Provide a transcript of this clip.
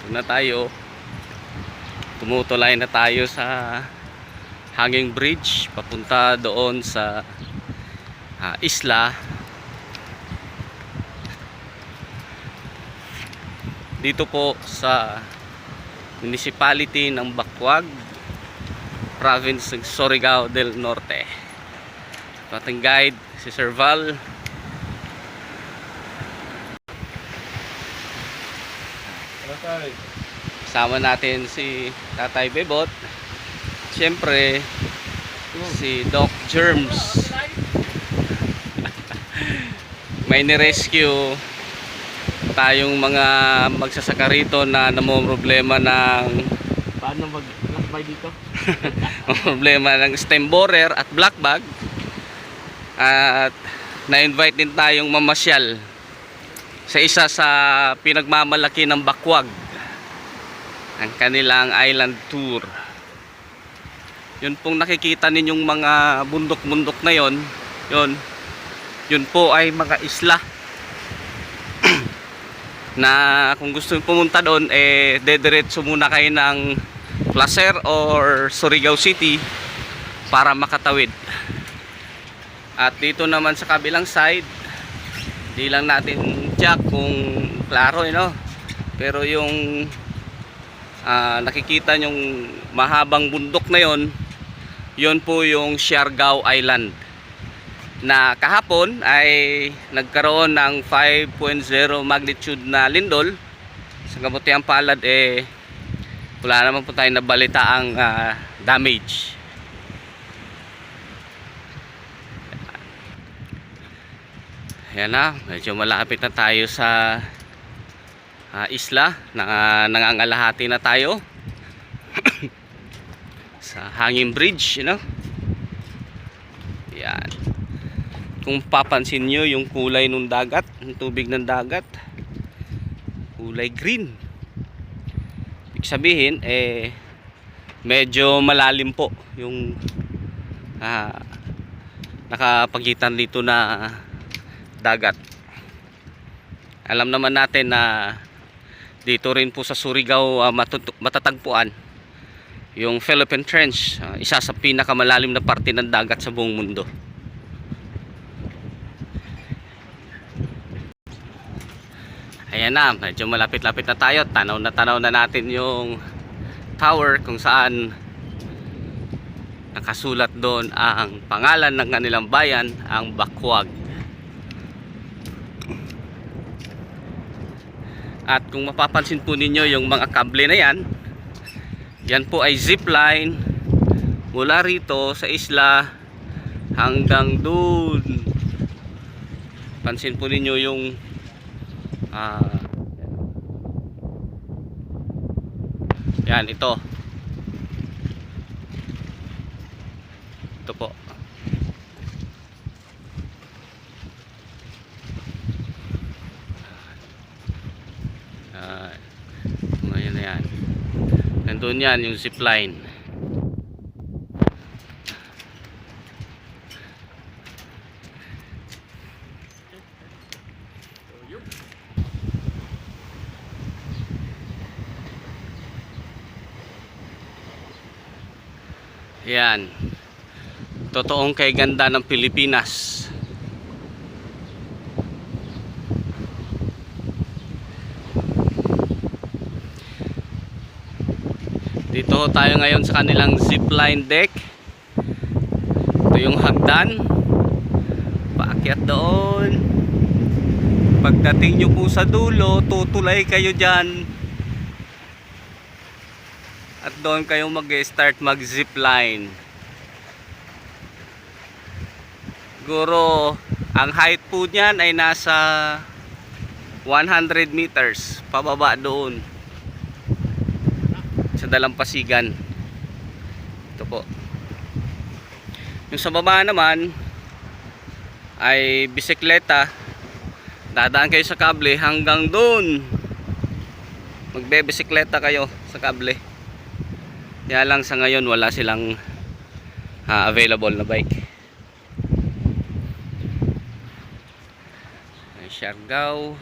Doon na tayo. Tumutulay na tayo sa hanging bridge papunta doon sa isla. Dito po sa municipality ng Bacuag, province ng Surigao del Norte. Ating guide si Sir Val. Kasama natin si Tatay Bebot. Siyempre si Doc Germs. May ni-rescue tayong mga magsasaka rito na namomroblema ng paano mag-lakbay dito? problema ng stem borer at black bag. At na-invite din tayong mamasyal sa isa sa pinagmamalaki ng Bacuag, ang kanilang island tour. Yun pong nakikita ninyong mga bundok-bundok na yun po ay mga isla na kung gusto nyo pumunta doon, dediretso muna kayo ng Placer or Surigao City para makatawid. At dito naman sa kabilang side, di lang natin check kung klaro, pero yung nakikita nyong mahabang bundok na yon po yung Siargao Island, na kahapon ay nagkaroon ng 5.0 magnitude na lindol. Sa kabutiang palad wala naman po tayo nabalita ang damage. Ayan na, medyo malapit na tayo sa isla. Nangangalahati na tayo sa hanging bridge, Yan. Kung papansin nyo yung kulay ng dagat, yung tubig ng dagat, kulay green. Ibig sabihin medyo malalim po yung nakapagitan dito na dagat. Alam naman natin na dito rin po sa Surigao matatagpuan yung Philippine Trench, isa sa pinakamalalim na parte ng dagat sa buong mundo. Ayan na, medyo malapit-lapit na tayo. Tanaw na natin yung tower kung saan nakasulat doon ang pangalan ng kanilang bayan, ang Bacuag. At kung mapapansin po ninyo yung mga kable na yan po ay zipline mula rito sa isla hanggang doon. Pansin po ninyo yung yan, ito po. Ngayon na yan, nandun yan yung zipline. Yan, totoong kay ganda ng Pilipinas. Dito tayo ngayon sa kanilang zipline deck. Ito yung hagdan paakyat doon. Pagdating nyo po sa dulo, tutulay kayo dyan at doon kayo mag-start mag-zipline. Siguro ang height po niyan ay nasa 100 meters pababa doon sa dalampasigan. Ito po. Yung sa baba naman ay bisikleta. Dadaan kayo sa kable hanggang doon. Magbe-bisikleta kayo sa kable. Kaya lang sa ngayon wala silang available na bike. Siargao